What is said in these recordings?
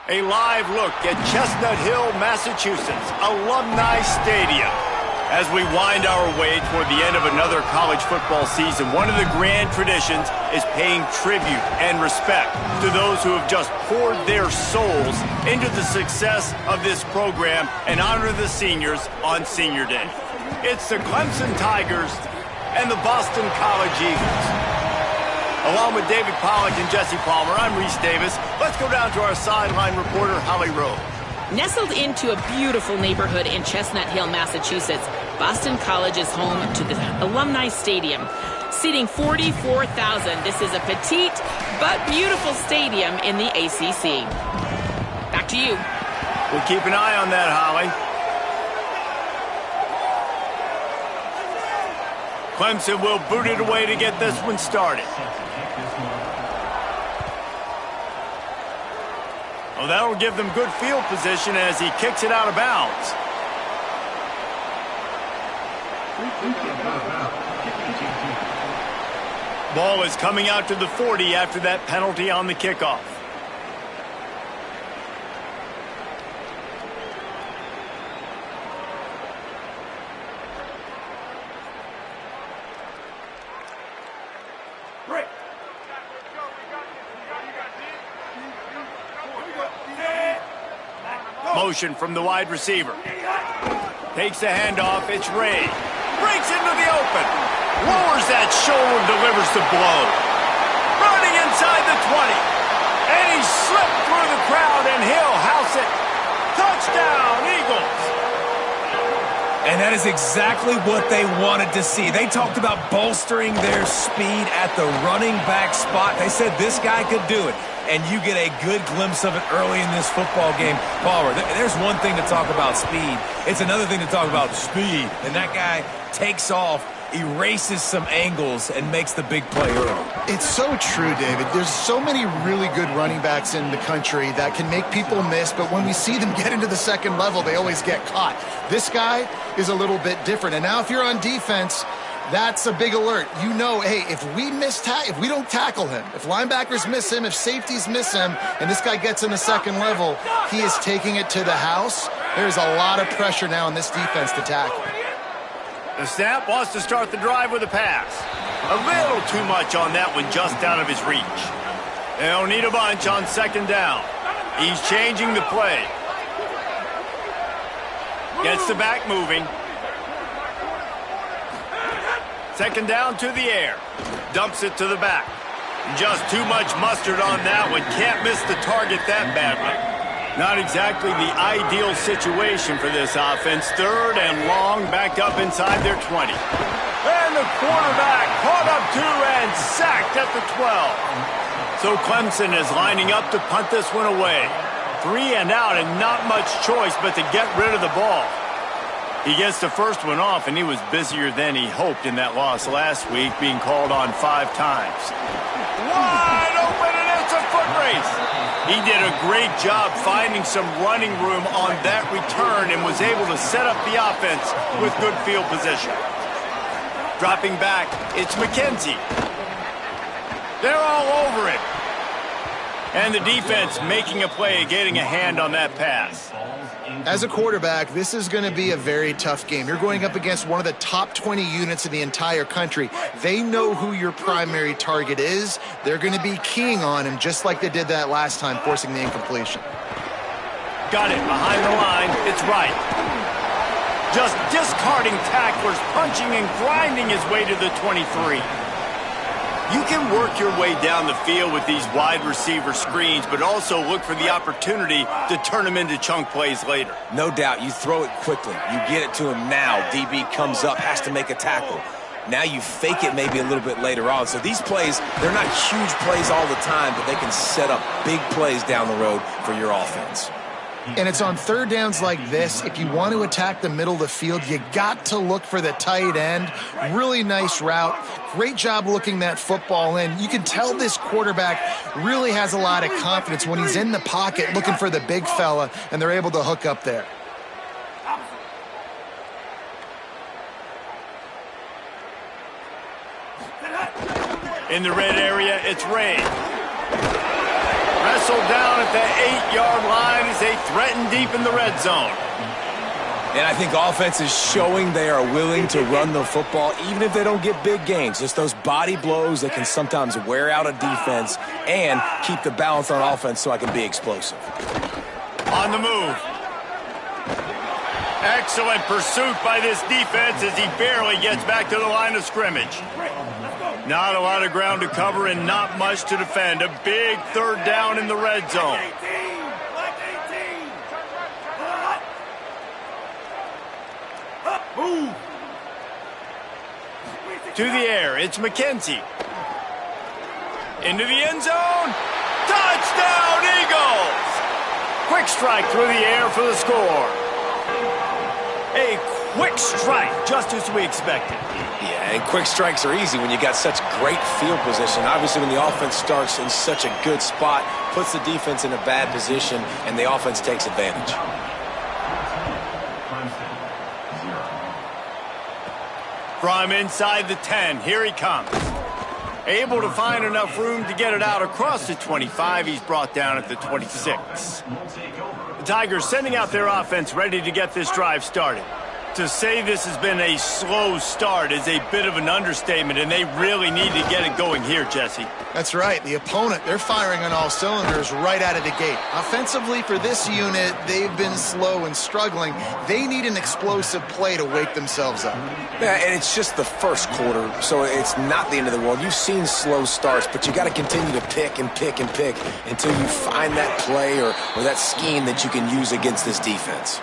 A live look at Chestnut Hill, Massachusetts, Alumni Stadium. As we wind our way toward the end of another college football season, one of the grand traditions is paying tribute and respect to those who have just poured their souls into the success of this program and honor the seniors on Senior Day. It's the Clemson Tigers and the Boston College Eagles. Along with David Pollack and Jesse Palmer, I'm Reese Davis. Let's go down to our sideline reporter, Holly Rowe. Nestled into a beautiful neighborhood in Chestnut Hill, Massachusetts, Boston College is home to the Alumni Stadium. Seating 44,000, this is a petite but beautiful stadium in the ACC. Back to you. We'll keep an eye on that, Holly. Clemson will boot it away to get this one started. Well, that'll give them good field position as he kicks it out of bounds. Ball is coming out to the 40 after that penalty on the kickoff. Motion from the wide receiver. Takes the handoff. It's Ray. Breaks into the open. Lowers that shoulder, delivers the blow. Running inside the 20. And he slipped through the crowd, and he'll house it. Touchdown, Eagles. And that is exactly what they wanted to see. They talked about bolstering their speed at the running back spot. They said this guy could do it. And you get a good glimpse of it early in this football game. Palmer, there's one thing to talk about speed. It's another thing to talk about speed. And that guy takes off, erases some angles, and makes the big play early. It's so true, David. There's so many really good running backs in the country that can make people miss, but when we see them get into the second level, they always get caught. This guy is a little bit different. And now if you're on defense, that's a big alert. You know, hey, if we don't tackle him, if linebackers miss him, if safeties miss him, and this guy gets in the second level, he is taking it to the house. There's a lot of pressure now in this defense to tackle. The snap wants to start the drive with a pass. A little too much on that one, just out of his reach. They'll need a bunch on second down. He's changing the play. Gets the back moving. Second down to the air. Dumps it to the back. Just too much mustard on that one. Can't miss the target that badly. Not exactly the ideal situation for this offense. Third and long, back up inside their 20. And the quarterback caught up to and sacked at the 12. So Clemson is lining up to punt this one away. 3 and out and not much choice but to get rid of the ball. He gets the first one off, and he was busier than he hoped in that loss last week, being called on 5 times. Wide open, and it's a foot race. He did a great job finding some running room on that return and was able to set up the offense with good field position. Dropping back, it's McKenzie. They're all over it. And the defense making a play, getting a hand on that pass. As a quarterback, this is going to be a very tough game. You're going up against one of the top 20 units in the entire country. They know who your primary target is. They're going to be keying on him just like they did that last time, forcing the incompletion. Got it behind the line. It's right. Just discarding tacklers, punching and grinding his way to the 23. You can work your way down the field with these wide receiver screens, but also look for the opportunity to turn them into chunk plays later. No doubt. You throw it quickly. You get it to him now. DB comes up, has to make a tackle. Now you fake it maybe a little bit later on. So these plays, they're not huge plays all the time, but they can set up big plays down the road for your offense. And it's on third downs like this. If you want to attack the middle of the field, you got to look for the tight end. Really nice route. Great job looking that football in. You can tell this quarterback really has a lot of confidence when he's in the pocket looking for the big fella, and they're able to hook up there. In the red area, it's Ray. whistle down at the 8-yard line as they threaten deep in the red zone. And I think offense is showing they are willing to run the football, even if they don't get big gains. Just those body blows that can sometimes wear out a defense and keep the balance on offense so I can be explosive. On the move. Excellent pursuit by this defense as he barely gets back to the line of scrimmage. Not a lot of ground to cover and not much to defend. A big third down in the red zone. Move. To the air, it's McKenzie. Into the end zone. Touchdown, Eagles! Quick strike through the air for the score. A quick strike, just as we expected. Yeah, and quick strikes are easy when you got such great field position. Obviously, when the offense starts in such a good spot, puts the defense in a bad position, and the offense takes advantage. From inside the 10, here he comes. Able to find enough room to get it out across the 25. He's brought down at the 26. The Tigers sending out their offense ready to get this drive started. To say this has been a slow start is a bit of an understatement, and they really need to get it going here, Jesse. That's right. The opponent, they're firing on all cylinders right out of the gate. Offensively, for this unit, they've been slow and struggling. They need an explosive play to wake themselves up. Yeah, and it's just the first quarter, so it's not the end of the world. You've seen slow starts, but you got to continue to pick and pick and pick until you find that play or that scheme that you can use against this defense.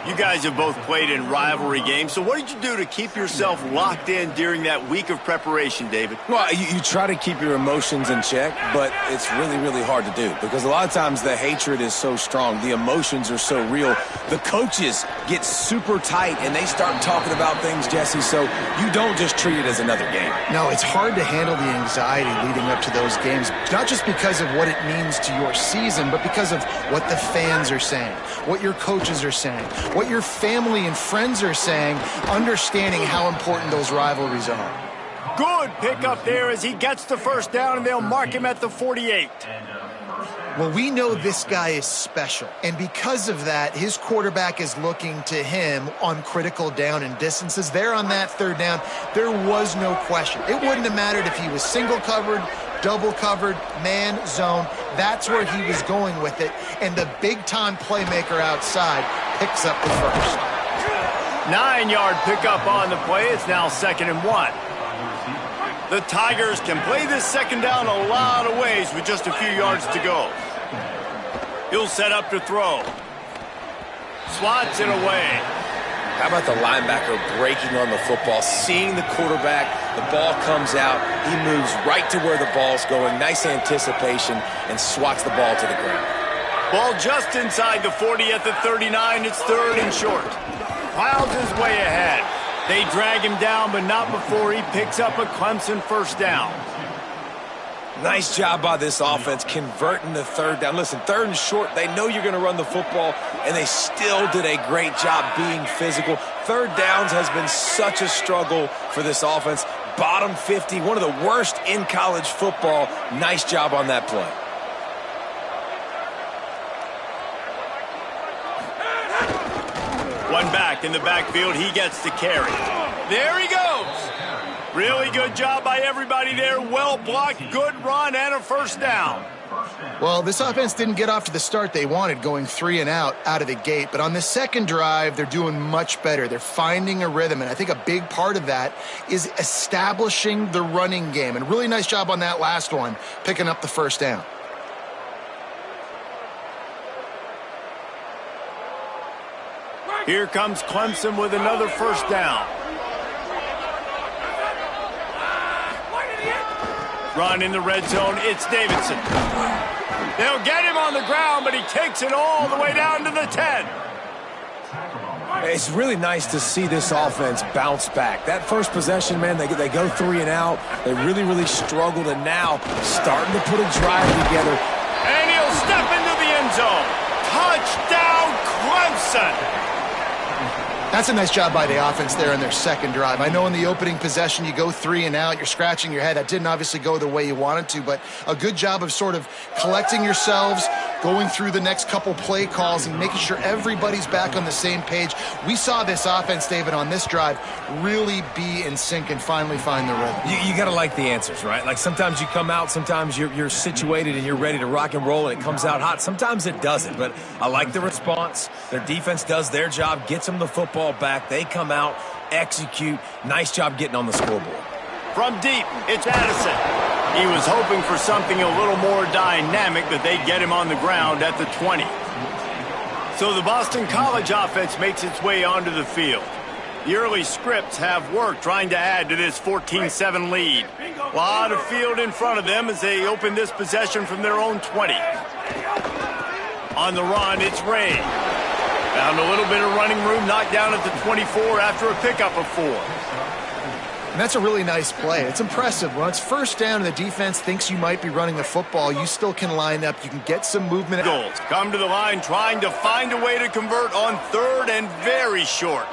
You guys have both played in rivalry games, so what did you do to keep yourself locked in during that week of preparation, David? Well, you try to keep your emotions in check, but it's really, really hard to do because a lot of times the hatred is so strong, the emotions are so real. The coaches get super tight, and they start talking about things, Jesse, so you don't just treat it as another game. No, it's hard to handle the anxiety leading up to those games, not just because of what it means to your season, but because of what the fans are saying, what your coaches are saying, what your family and friends are saying, understanding how important those rivalries are. Good pickup there as he gets the first down, and they'll mark him at the 48. Well, we know this guy is special, and because of that, his quarterback is looking to him on critical down and distances. There on that third down, there was no question. It wouldn't have mattered if he was single covered, double covered, man, zone. That's where he was going with it, and the big-time playmaker outside picks up the first. 9-yard pickup on the play. It's now 2nd and 1. The Tigers can play this second down a lot of ways with just a few yards to go. He'll set up to throw. Swats it away. How about the linebacker breaking on the football, seeing the quarterback, the ball comes out, he moves right to where the ball's going, nice anticipation, and swats the ball to the ground. Ball just inside the 40 at the 39. It's 3rd and short. Clouds his way ahead. They drag him down, but not before he picks up a Clemson first down. Nice job by this offense converting the third down. Listen, 3rd and short, they know you're going to run the football, and they still did a great job being physical. 3rd downs has been such a struggle for this offense. Bottom 50, one of the worst in college football. Nice job on that play. One back in the backfield, he gets the carry. There he goes. Really good job by everybody there. Well blocked, good run, and a first down. Well, this offense didn't get off to the start they wanted, going 3 and out of the gate. But on the second drive, they're doing much better. They're finding a rhythm, and I think a big part of that is establishing the running game. And really nice job on that last one, picking up the first down. Here comes Clemson with another first down. Run in the red zone, it's Davidson. They'll get him on the ground, but he takes it all the way down to the 10. It's really nice to see this offense bounce back. That first possession, man, they go 3 and out. They really, really struggled, and now starting to put a drive together. And he'll step into the end zone. Touchdown, Clemson. That's a nice job by the offense there in their second drive. I know in the opening possession you go 3 and out, you're scratching your head. That didn't obviously go the way you wanted to, but a good job of sort of collecting yourselves, going through the next couple play calls and making sure everybody's back on the same page. We saw this offense, David, on this drive really be in sync and finally find the rhythm. You got to like the answers, right? Like sometimes you come out, sometimes you're situated and you're ready to rock and roll and it comes out hot. Sometimes it doesn't, but I like the response. Their defense does their job, gets them the football back. They come out, execute. Nice job getting on the scoreboard. From deep, it's Addison. He was hoping for something a little more dynamic, that they'd get him on the ground at the 20. So the Boston College offense makes its way onto the field. The early scripts have worked trying to add to this 14-7 lead. A lot of field in front of them as they open this possession from their own 20. On the run, it's Ray. Found a little bit of running room, knocked down at the 24 after a pickup of 4. And that's a really nice play. It's impressive. When it's first down and the defense thinks you might be running the football, you still can line up. You can get some movement. Goals come to the line trying to find a way to convert on 3rd and very short.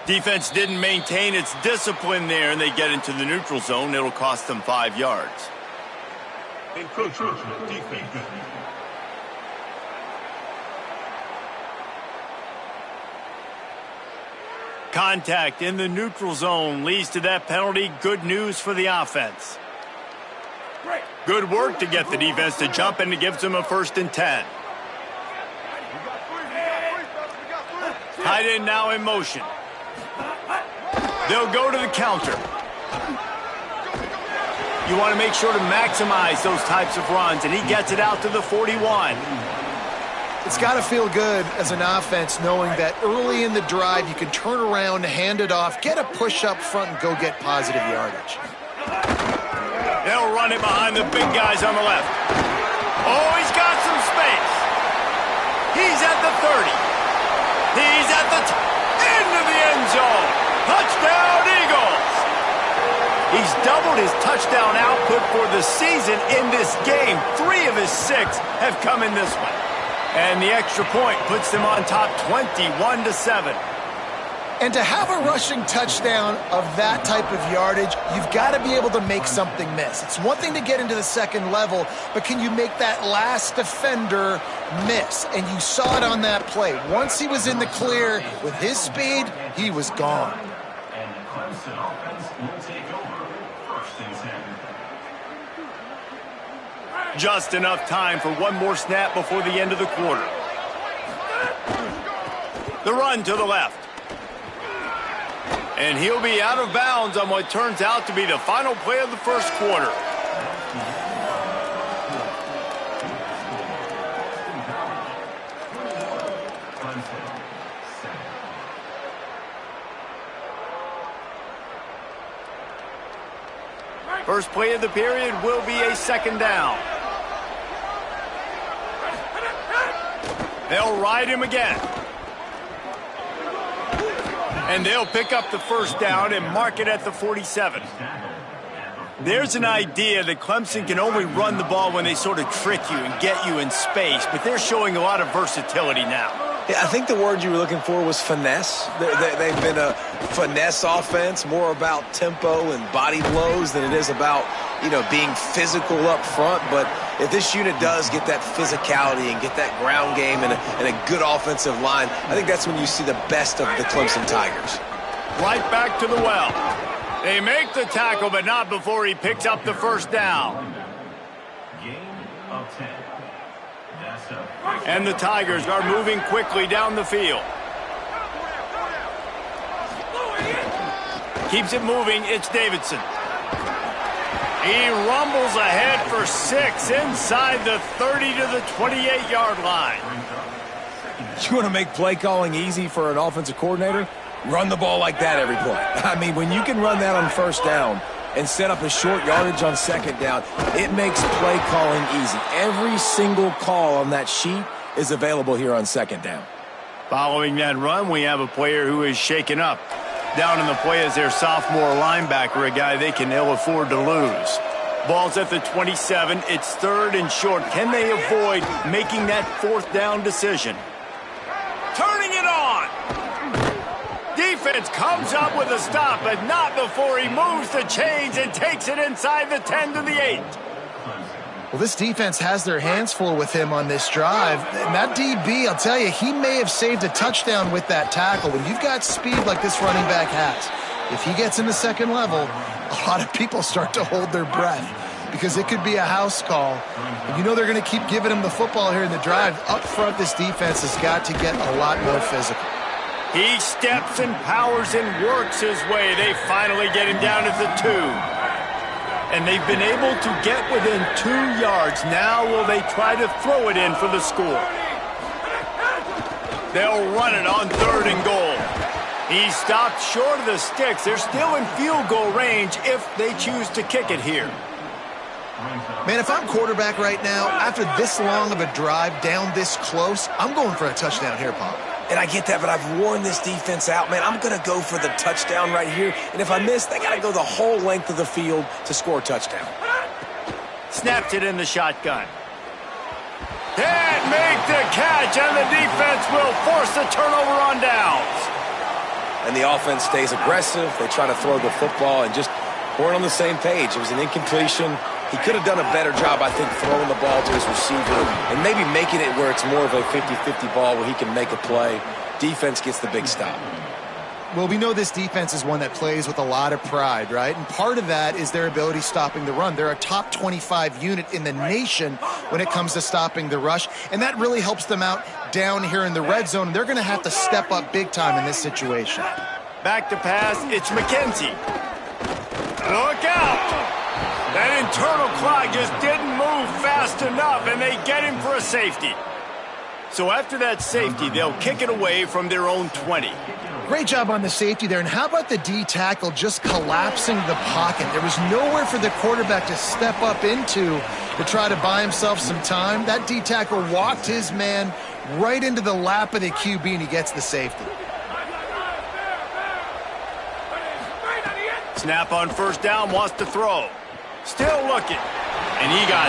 Defense didn't maintain its discipline there, and they get into the neutral zone. It'll cost them 5 yards. Defense. Contact in the neutral zone leads to that penalty. Good news for the offense. Good work to get the defense to jump, and it gives them a 1st and 10. Tight end now in motion. They'll go to the counter. You want to make sure to maximize those types of runs, and he gets it out to the 41. It's got to feel good as an offense knowing that early in the drive you can turn around, hand it off, get a push up front, and go get positive yardage. They'll run it behind the big guys on the left. Oh, he's got some space. He's at the 30. He's at the end of the end zone. Touchdown, Eagles! He's doubled his touchdown output for the season in this game. 3 of his 6 have come in this one. And the extra point puts them on top 21-7. And to have a rushing touchdown of that type of yardage, you've got to be able to make something miss. It's one thing to get into the second level, but can you make that last defender miss? And you saw it on that play. Once he was in the clear with his speed, he was gone. And the Clemson offense will take over 1st and 10. Just enough time for one more snap before the end of the quarter. The run to the left. And he'll be out of bounds on what turns out to be the final play of the 1st quarter. First play of the period will be a 2nd down. They'll ride him again. And they'll pick up the 1st down and mark it at the 47. There's an idea that Clemson can only run the ball when they sort of trick you and get you in space, but they're showing a lot of versatility now. Yeah, I think the word you were looking for was finesse. They've been a finesse offense, more about tempo and body blows than it is about, being physical up front. But if this unit does get that physicality and get that ground game and a good offensive line, I think that's when you see the best of the Clemson Tigers. Right back to the well. They make the tackle, but not before he picks up the 1st down. Gain of 10. And the Tigers are moving quickly down the field. Keeps it moving, it's Davidson. He rumbles ahead for 6 inside the 30 to the 28-yard line. You want to make play calling easy for an offensive coordinator? Run the ball like that every play. I mean, when you can run that on 1st down and set up a short yardage on 2nd down, it makes play calling easy. Every single call on that sheet is available here on 2nd down. Following that run, we have a player who is shaken up. Down in the play is their sophomore linebacker, a guy they can ill afford to lose. Ball's at the 27. It's 3rd and short. Can they avoid making that 4th down decision? Turning it on. Defense comes up with a stop, but not before he moves the chains and takes it inside the 10 to the 8. Well, this defense has their hands full with him on this drive. And that DB, I'll tell you, he may have saved a touchdown with that tackle. When you've got speed like this running back has, if he gets in the second level, a lot of people start to hold their breath because it could be a house call. And you know they're going to keep giving him the football here in the drive. Up front, this defense has got to get a lot more physical. He steps and powers and works his way. They finally get him down at the 2. And they've been able to get within 2 yards. Now will they try to throw it in for the score? They'll run it on 3rd and goal. He stopped short of the sticks. They're still in field goal range if they choose to kick it here. Man, if I'm quarterback right now, after this long of a drive down this close, I'm going for a touchdown here, Pop. And I get that, but I've worn this defense out, man. I'm going to go for the touchdown right here. And if I miss, they got to go the whole length of the field to score a touchdown. Snaps it in the shotgun. Can't make the catch, and the defense will force the turnover on downs. And the offense stays aggressive. They try to throw the football and just weren't on the same page. It was an incompletion. He could have done a better job, I think, throwing the ball to his receiver and maybe making it where it's more of a 50-50 ball where he can make a play. Defense gets the big stop. Well, we know this defense is one that plays with a lot of pride, right? And part of that is their ability stopping the run. They're a top 25 unit in the nation when it comes to stopping the rush, and that really helps them out down here in the red zone. They're going to have to step up big time in this situation. Back to pass, it's McKenzie. Look out! That internal clock just didn't move fast enough, and they get him for a safety. So after that safety, they'll kick it away from their own 20. Great job on the safety there. And how about the D tackle just collapsing the pocket? There was nowhere for the quarterback to step up into to try to buy himself some time. That D tackle walked his man right into the lap of the QB, and he gets the safety. Snap on 1st down, wants to throw. Still looking. And he got